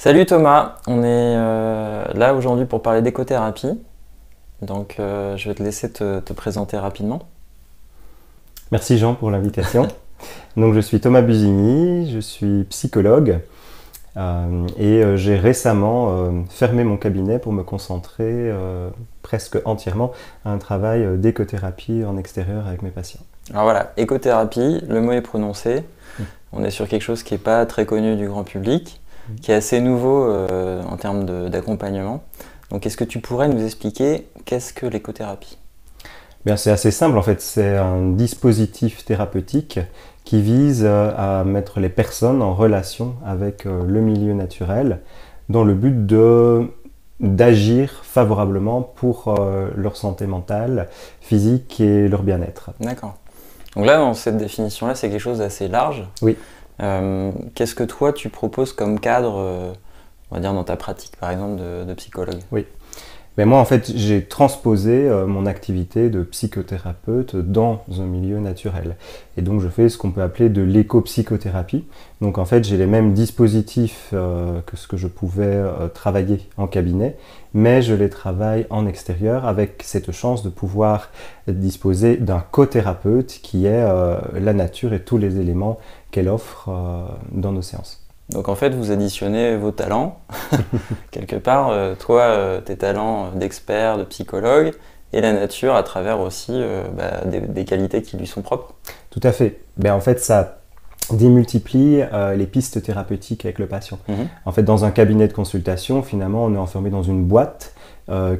Salut Thomas, on est là aujourd'hui pour parler d'écothérapie. Donc je vais te laisser te présenter rapidement. Merci Jean pour l'invitation. Donc je suis Thomas Busigny, je suis psychologue et j'ai récemment fermé mon cabinet pour me concentrer presque entièrement à un travail d'écothérapie en extérieur avec mes patients. Alors voilà, écothérapie, le mot est prononcé. On est sur quelque chose qui n'est pas très connu du grand public, qui est assez nouveau en termes d'accompagnement. Donc est-ce que tu pourrais nous expliquer qu'est-ce que l'écothérapie ? Bien, c'est assez simple en fait, c'est un dispositif thérapeutique qui vise à mettre les personnes en relation avec le milieu naturel dans le but d'agir favorablement pour leur santé mentale, physique et leur bien-être. D'accord. Donc là, dans cette définition-là, c'est quelque chose d'assez large. Oui. Qu'est-ce que toi, tu proposes comme cadre, on va dire, dans ta pratique, par exemple, de psychologue ? Oui. Mais moi, en fait, j'ai transposé mon activité de psychothérapeute dans un milieu naturel. Et donc, je fais ce qu'on peut appeler de l'éco-psychothérapie. Donc, en fait, j'ai les mêmes dispositifs que ce que je pouvais travailler en cabinet, mais je les travaille en extérieur avec cette chance de pouvoir disposer d'un co-thérapeute qui est la nature et tous les éléments qu'elle offre dans nos séances. Donc en fait, vous additionnez vos talents, quelque part, toi, tes talents d'expert, de psychologue, et la nature à travers aussi des qualités qui lui sont propres. Tout à fait. En fait, ça démultiplie les pistes thérapeutiques avec le patient. En fait, dans un cabinet de consultation, finalement, on est enfermé dans une boîte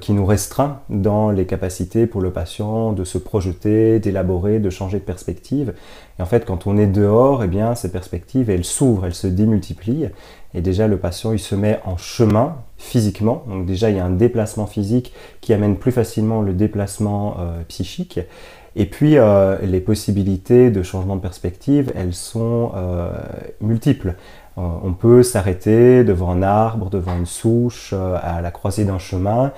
qui nous restreint dans les capacités pour le patient de se projeter, d'élaborer, de changer de perspective. Et en fait, quand on est dehors, eh bien, ces perspectives, elles s'ouvrent, elles se démultiplient. Et déjà, le patient, il se met en chemin physiquement. Donc déjà, il y a un déplacement physique qui amène plus facilement le déplacement psychique. Et puis, les possibilités de changement de perspective, elles sont multiples. On peut s'arrêter devant un arbre, devant une souche, à la croisée d'un chemin,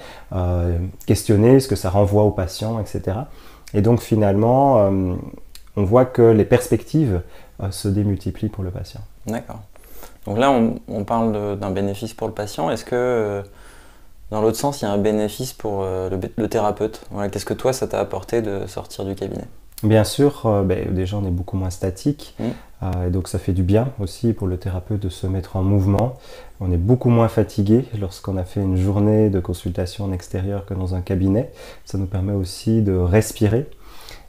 questionner ce que ça renvoie au patient, etc. Et donc finalement, on voit que les perspectives se démultiplient pour le patient. D'accord. Donc là, on parle d'un bénéfice pour le patient. Est-ce que, dans l'autre sens, il y a un bénéfice pour le thérapeute ? Voilà, qu'est-ce que toi, ça t'a apporté de sortir du cabinet ? Bien sûr, déjà on est beaucoup moins statique, et donc ça fait du bien aussi pour le thérapeute de se mettre en mouvement. On est beaucoup moins fatigué lorsqu'on a fait une journée de consultation en extérieur que dans un cabinet. Ça nous permet aussi de respirer.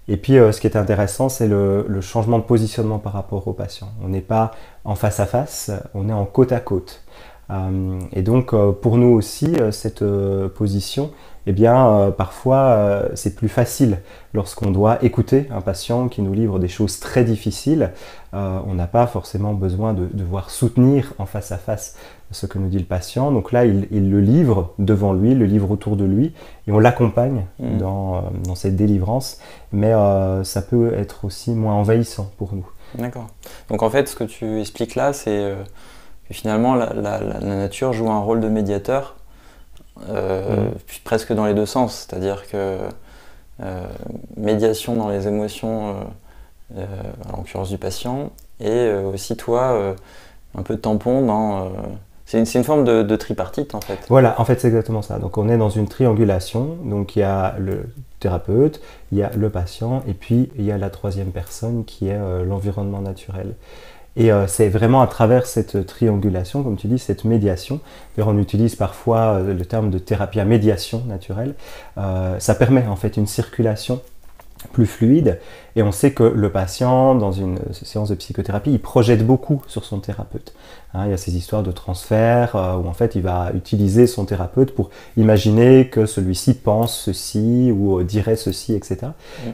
Et puis ce qui est intéressant, c'est le changement de positionnement par rapport au patient. On n'est pas en face à face, on est en côte à côte. Et donc pour nous aussi, cette position, eh bien, parfois c'est plus facile lorsqu'on doit écouter un patient qui nous livre des choses très difficiles. On n'a pas forcément besoin de devoir soutenir en face à face ce que nous dit le patient. Donc là, il le livre devant lui, le livre autour de lui, et on l'accompagne dans cette délivrance. Mais ça peut être aussi moins envahissant pour nous. D'accord. Donc en fait, ce que tu expliques là, c'est que finalement la nature joue un rôle de médiateur. Puis presque dans les deux sens, c'est-à-dire que médiation dans les émotions, en l'occurrence du patient, et aussi toi, un peu de tampon dans... c'est une forme de tripartite en fait. Voilà, en fait c'est exactement ça. Donc on est dans une triangulation, donc il y a le thérapeute, il y a le patient, et puis il y a la troisième personne qui est l'environnement naturel. Et c'est vraiment à travers cette triangulation, comme tu dis, cette médiation. D'ailleurs, on utilise parfois le terme de thérapie à médiation naturelle. Ça permet en fait une circulation plus fluide. Et on sait que le patient, dans une séance de psychothérapie, il projette beaucoup sur son thérapeute. Il y a ces histoires de transfert où en fait il va utiliser son thérapeute pour imaginer que celui-ci pense ceci ou dirait ceci, etc.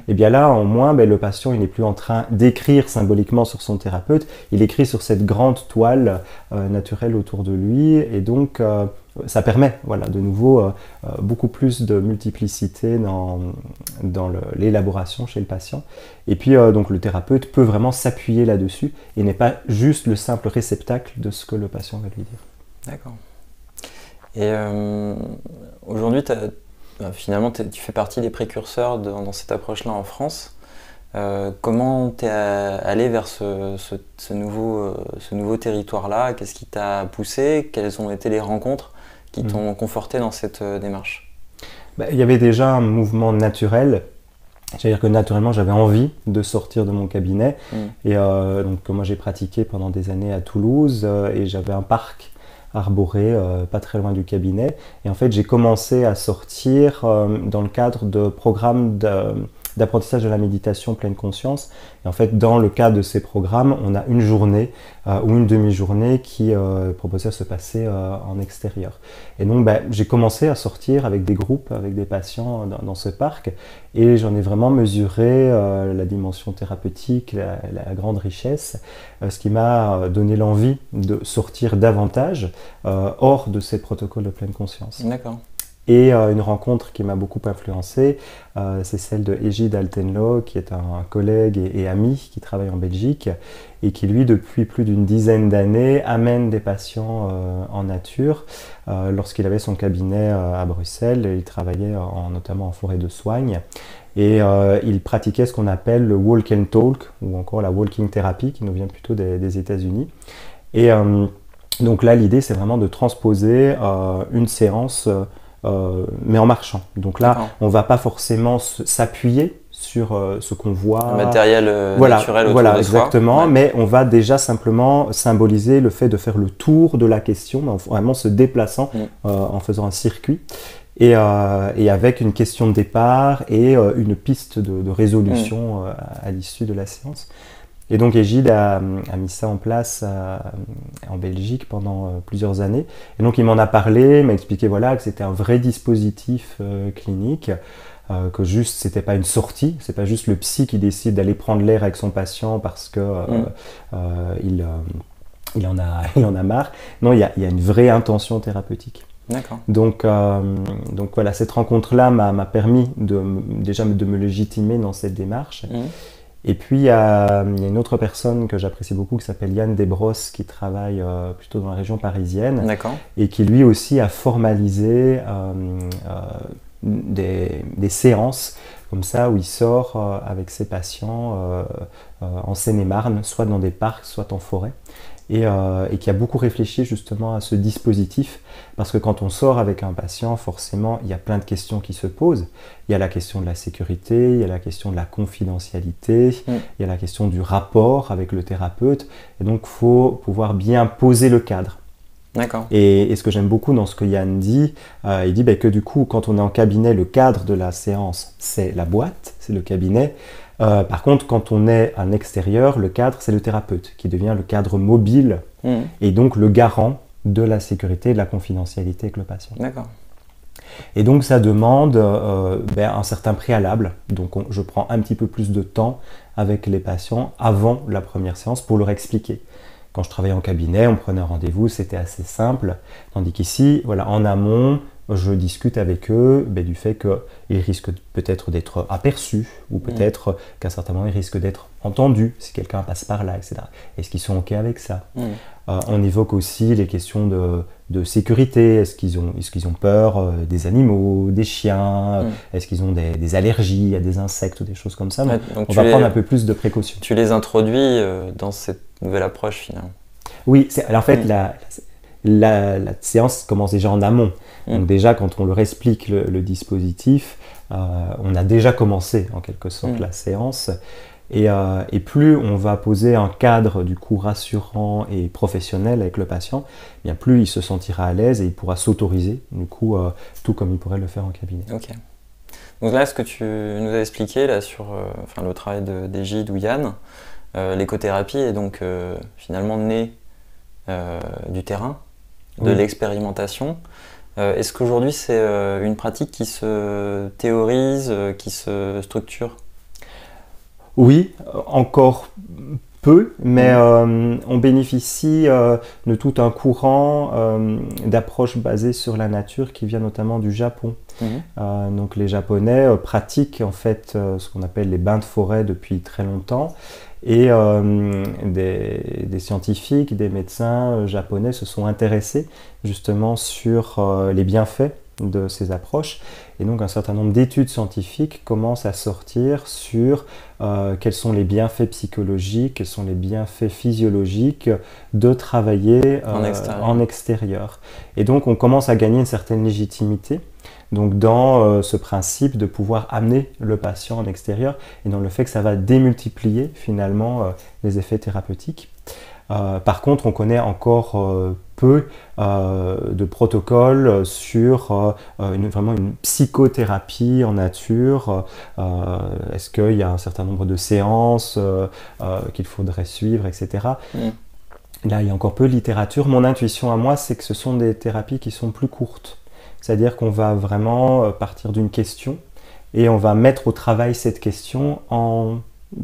Et bien là, au moins, le patient il n'est plus en train d'écrire symboliquement sur son thérapeute, il écrit sur cette grande toile naturelle autour de lui, et donc ça permet de nouveau beaucoup plus de multiplicité dans l'élaboration chez le patient. Et puis donc le thérapeute peut vraiment s'appuyer là-dessus et n'est pas juste le simple réceptacle de ce que le patient va lui dire. D'accord. Et aujourd'hui, finalement, tu fais partie des précurseurs dans cette approche-là en France. Comment t'es allé vers ce nouveau territoire-là? Qu'est-ce qui t'a poussé? Quelles ont été les rencontres qui t'ont conforté dans cette démarche? Il y avait déjà un mouvement naturel. C'est-à-dire que naturellement, j'avais envie de sortir de mon cabinet. Et donc, moi, j'ai pratiqué pendant des années à Toulouse et j'avais un parc arboré pas très loin du cabinet. Et en fait, j'ai commencé à sortir dans le cadre de programmes d'apprentissage de la méditation pleine conscience. Et en fait, dans le cadre de ces programmes, on a une journée ou une demi-journée qui proposait de se passer en extérieur. Et donc, j'ai commencé à sortir avec des groupes, avec des patients dans ce parc, et j'en ai vraiment mesuré la dimension thérapeutique, la grande richesse, ce qui m'a donné l'envie de sortir davantage hors de ces protocoles de pleine conscience. D'accord. Et une rencontre qui m'a beaucoup influencé, c'est celle de Egid Altenlo, qui est un collègue et ami qui travaille en Belgique et qui, lui, depuis plus d'une dizaine d'années, amène des patients en nature. Lorsqu'il avait son cabinet à Bruxelles, il travaillait notamment en forêt de soigne et il pratiquait ce qu'on appelle le walk and talk ou encore la walking therapy qui nous vient plutôt des États-Unis. Et donc là, l'idée, c'est vraiment de transposer une séance mais en marchant. Donc là, on ne va pas forcément s'appuyer sur ce qu'on voit. Le matériel naturel autour de soi. Exactement, mais on va déjà simplement symboliser le fait de faire le tour de la question, vraiment se déplaçant en faisant un circuit. Et avec une question de départ et une piste de résolution à l'issue de la séance. Et donc Egid a mis ça en place en Belgique pendant plusieurs années. Et donc il m'en a parlé, m'a expliqué voilà, que c'était un vrai dispositif clinique, que juste c'était pas une sortie, c'est pas juste le psy qui décide d'aller prendre l'air avec son patient parce que il en a marre. Non, il y a une vraie intention thérapeutique. D'accord. Donc voilà, cette rencontre-là m'a permis déjà de me légitimer dans cette démarche. Et puis, il y a une autre personne que j'apprécie beaucoup qui s'appelle Yann Desbrosses, qui travaille plutôt dans la région parisienne. D'accord. Et qui lui aussi a formalisé des séances comme ça où il sort avec ses patients en Seine-et-Marne, soit dans des parcs, soit en forêt. Et qui a beaucoup réfléchi justement à ce dispositif, parce que quand on sort avec un patient, forcément, il y a plein de questions qui se posent. Il y a la question de la sécurité, il y a la question de la confidentialité, il y a la question du rapport avec le thérapeute, et donc il faut pouvoir bien poser le cadre. D'accord. Et ce que j'aime beaucoup dans ce que Yann dit, il dit que du coup, quand on est en cabinet, le cadre de la séance, c'est la boîte, c'est le cabinet. Par contre, quand on est à l'extérieur, le cadre, c'est le thérapeute, qui devient le cadre mobile et donc le garant de la sécurité et de la confidentialité avec le patient. D'accord. Et donc, ça demande un certain préalable. Donc, je prends un petit peu plus de temps avec les patients avant la première séance pour leur expliquer. Quand je travaillais en cabinet, on prenait un rendez-vous, c'était assez simple. Tandis qu'ici, voilà, en amont, je discute avec eux du fait qu'ils risquent peut-être d'être aperçus ou peut-être qu'à certains moments ils risquent d'être entendus si quelqu'un passe par là, etc. Est-ce qu'ils sont OK avec ça? On évoque aussi les questions de sécurité. Est-ce qu'ils ont peur des animaux, des chiens? Est-ce qu'ils ont des allergies à des insectes ou des choses comme ça? Donc on va prendre un peu plus de précautions. Tu les introduis dans cette nouvelle approche finalement. Oui, alors en fait, la séance commence déjà en amont. Donc déjà, quand on leur explique le dispositif, on a déjà commencé en quelque sorte la séance. Et plus on va poser un cadre du coup rassurant et professionnel avec le patient, bien plus il se sentira à l'aise et il pourra s'autoriser, du coup, tout comme il pourrait le faire en cabinet. Ok. Donc là, ce que tu nous as expliqué là, sur le travail d'Egid ou Yann, l'écothérapie est donc finalement née du terrain, de l'expérimentation. Est-ce qu'aujourd'hui c'est une pratique qui se théorise, qui se structure? Oui, encore peu, mais on bénéficie de tout un courant d'approches basées sur la nature qui vient notamment du Japon. Donc les Japonais pratiquent en fait ce qu'on appelle les bains de forêt depuis très longtemps. Et des scientifiques, des médecins japonais se sont intéressés justement sur les bienfaits de ces approches. Et donc un certain nombre d'études scientifiques commencent à sortir sur quels sont les bienfaits psychologiques, quels sont les bienfaits physiologiques de travailler en extérieur. Et donc on commence à gagner une certaine légitimité. Donc dans ce principe de pouvoir amener le patient en extérieur et dans le fait que ça va démultiplier finalement les effets thérapeutiques. Par contre, on connaît encore peu de protocoles sur vraiment une psychothérapie en nature. Est-ce qu'il y a un certain nombre de séances qu'il faudrait suivre, etc. Là, il y a encore peu de littérature. Mon intuition à moi, c'est que ce sont des thérapies qui sont plus courtes. C'est-à-dire qu'on va vraiment partir d'une question et on va mettre au travail cette question en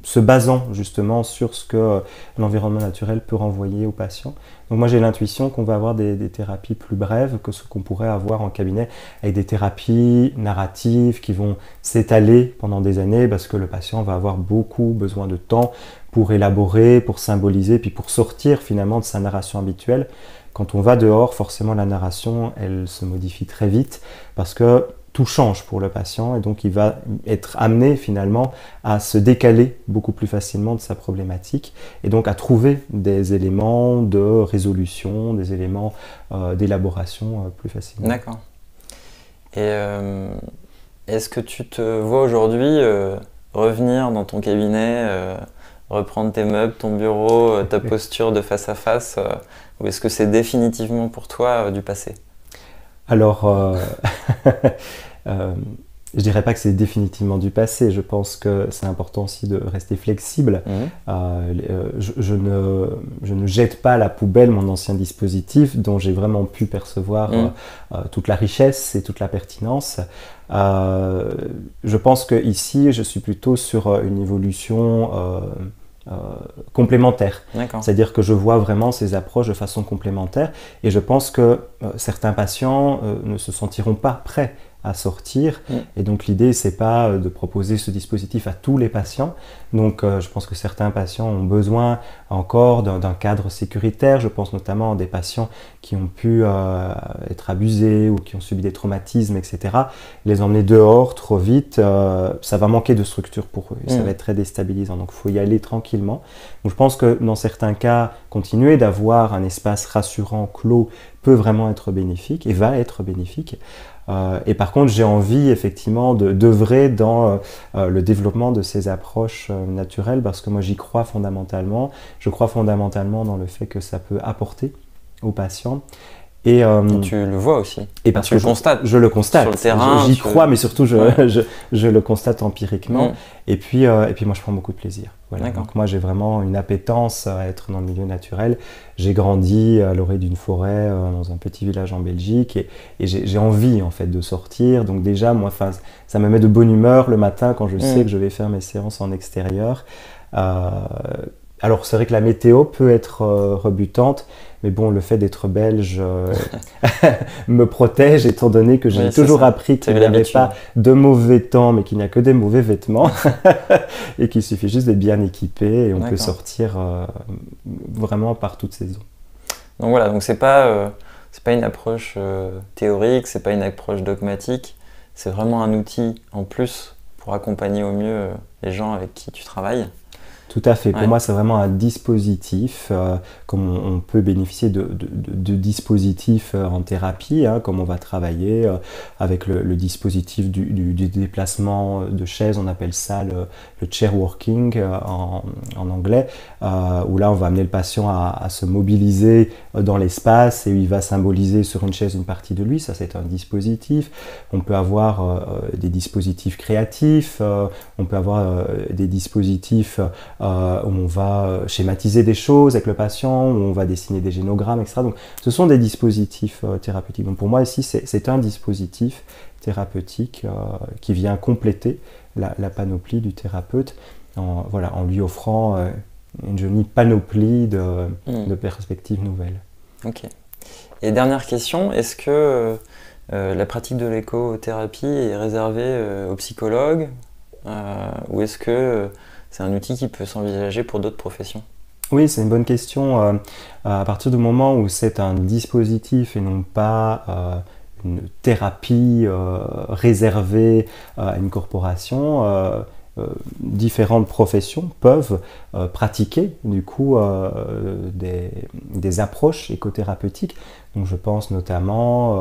se basant justement sur ce que l'environnement naturel peut renvoyer aux patients. Donc moi j'ai l'intuition qu'on va avoir des thérapies plus brèves que ce qu'on pourrait avoir en cabinet avec des thérapies narratives qui vont s'étaler pendant des années parce que le patient va avoir beaucoup besoin de temps pour élaborer, pour symboliser, puis pour sortir finalement de sa narration habituelle. Quand on va dehors, forcément la narration, elle se modifie très vite parce que tout change pour le patient et donc il va être amené finalement à se décaler beaucoup plus facilement de sa problématique et donc à trouver des éléments de résolution, des éléments d'élaboration plus facilement. D'accord. Et est-ce que tu te vois aujourd'hui revenir dans ton cabinet, reprendre tes meubles, ton bureau, ta posture de face à face, ou est-ce que c'est définitivement pour toi du passé? Alors, je dirais pas que c'est définitivement du passé. Je pense que c'est important aussi de rester flexible. Je ne jette pas à la poubelle mon ancien dispositif dont j'ai vraiment pu percevoir toute la richesse et toute la pertinence. Je pense que ici, je suis plutôt sur une évolution complémentaire. C'est-à-dire que je vois vraiment ces approches de façon complémentaire et je pense que certains patients ne se sentiront pas prêts à sortir et donc l'idée c'est pas de proposer ce dispositif à tous les patients. Donc je pense que certains patients ont besoin encore d'un cadre sécuritaire. Je pense notamment à des patients qui ont pu être abusés ou qui ont subi des traumatismes, etc. Les emmener dehors trop vite, ça va manquer de structure pour eux et ça va être très déstabilisant. Donc il faut y aller tranquillement. Donc je pense que dans certains cas, continuer d'avoir un espace rassurant, clos, peut vraiment être bénéfique et va être bénéfique. Et par contre, j'ai envie effectivement d'œuvrer dans le développement de ces approches naturelles parce que moi j'y crois fondamentalement. Je crois fondamentalement dans le fait que ça peut apporter aux patients. Et tu le vois aussi. Et parce que je le constate. Sur le terrain. J'y crois, mais surtout je le constate empiriquement. Et puis moi je prends beaucoup de plaisir. Voilà. Donc moi j'ai vraiment une appétence à être dans le milieu naturel. J'ai grandi à l'orée d'une forêt dans un petit village en Belgique et j'ai envie en fait de sortir. Donc déjà moi ça me met de bonne humeur le matin quand je sais que je vais faire mes séances en extérieur. Alors c'est vrai que la météo peut être rebutante, mais bon, le fait d'être belge me protège étant donné que j'ai toujours appris qu'il n'y avait pas de mauvais temps, mais qu'il n'y a que des mauvais vêtements et qu'il suffit juste d'être bien équipé et on peut sortir vraiment par toute saison. Donc voilà, donc c'est pas une approche théorique, c'est pas une approche dogmatique, c'est vraiment un outil en plus pour accompagner au mieux les gens avec qui tu travailles. Tout à fait. Pour moi, c'est vraiment un dispositif, comme on peut bénéficier de dispositifs en thérapie, comme on va travailler avec le dispositif du déplacement de chaise, on appelle ça le chair working en anglais, où là, on va amener le patient à se mobiliser dans l'espace et où il va symboliser sur une chaise une partie de lui. Ça, c'est un dispositif. On peut avoir des dispositifs créatifs, on peut avoir des dispositifs où on va schématiser des choses avec le patient, où on va dessiner des génogrammes, etc. Donc, ce sont des dispositifs thérapeutiques. Donc, pour moi, ici, c'est un dispositif thérapeutique qui vient compléter la panoplie du thérapeute en lui offrant une jolie panoplie de perspectives nouvelles. Ok. Et dernière question, est-ce que la pratique de l'écothérapie est réservée aux psychologues ou est-ce que c'est un outil qui peut s'envisager pour d'autres professions? Oui, c'est une bonne question. À partir du moment où c'est un dispositif et non pas thérapie réservée à une corporation, différentes professions peuvent pratiquer du coup des approches écothérapeutiques. Donc je pense notamment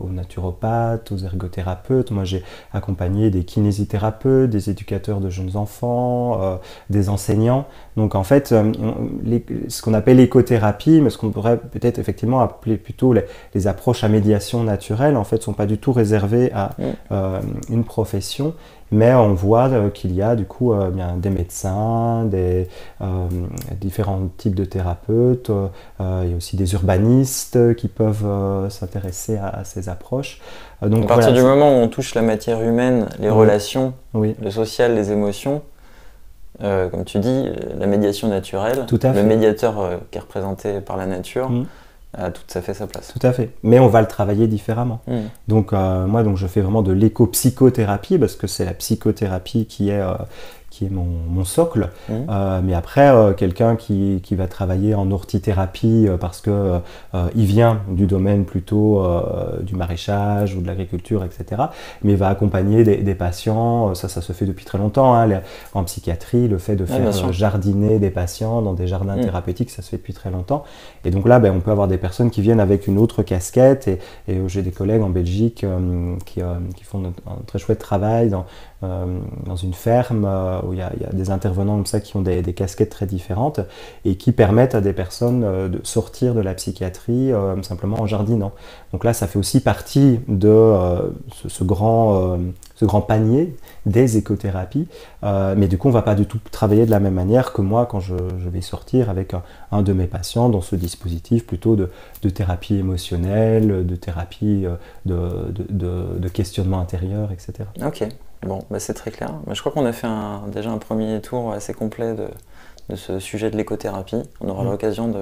aux naturopathes, aux ergothérapeutes. Moi j'ai accompagné des kinésithérapeutes, des éducateurs de jeunes enfants, des enseignants. Donc en fait, ce qu'on appelle l'écothérapie, mais ce qu'on pourrait peut-être effectivement appeler plutôt les approches à médiation naturelle, en fait, ne sont pas du tout réservées à une profession. Mais on voit qu'il y a du coup bien des médecins, différents types de thérapeutes, il y a aussi des urbanistes qui peuvent s'intéresser à ces approches. Donc, à partir du moment où on touche la matière humaine, les relations, le social, les émotions, comme tu dis, la médiation naturelle, le médiateur qui est représenté par la nature, ça fait sa place. Tout à fait, mais on va le travailler différemment. Donc moi je fais vraiment de l'éco-psychothérapie parce que c'est la psychothérapie qui est mon socle. Mais après, quelqu'un qui va travailler en orthithérapie parce que il vient du domaine plutôt du maraîchage ou de l'agriculture, etc. Mais va accompagner des patients, ça se fait depuis très longtemps. Hein, en psychiatrie, le fait de faire jardiner des patients dans des jardins thérapeutiques, ça se fait depuis très longtemps. Et donc là, on peut avoir des personnes qui viennent avec une autre casquette. Et j'ai des collègues en Belgique qui font un très chouette travail dans une ferme où il y a des intervenants comme ça qui ont des casquettes très différentes et qui permettent à des personnes de sortir de la psychiatrie simplement en jardinant. Donc là, ça fait aussi partie de ce grand panier des écothérapies, mais du coup, on ne va pas du tout travailler de la même manière que moi quand je vais sortir avec un de mes patients dans ce dispositif plutôt de thérapie émotionnelle, de thérapie de questionnement intérieur, etc. Ok. Bon, c'est très clair. Je crois qu'on a fait déjà un premier tour assez complet de ce sujet de l'écothérapie. On aura l'occasion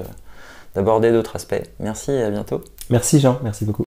d'aborder d'autres aspects. Merci et à bientôt. Merci Jean, merci beaucoup.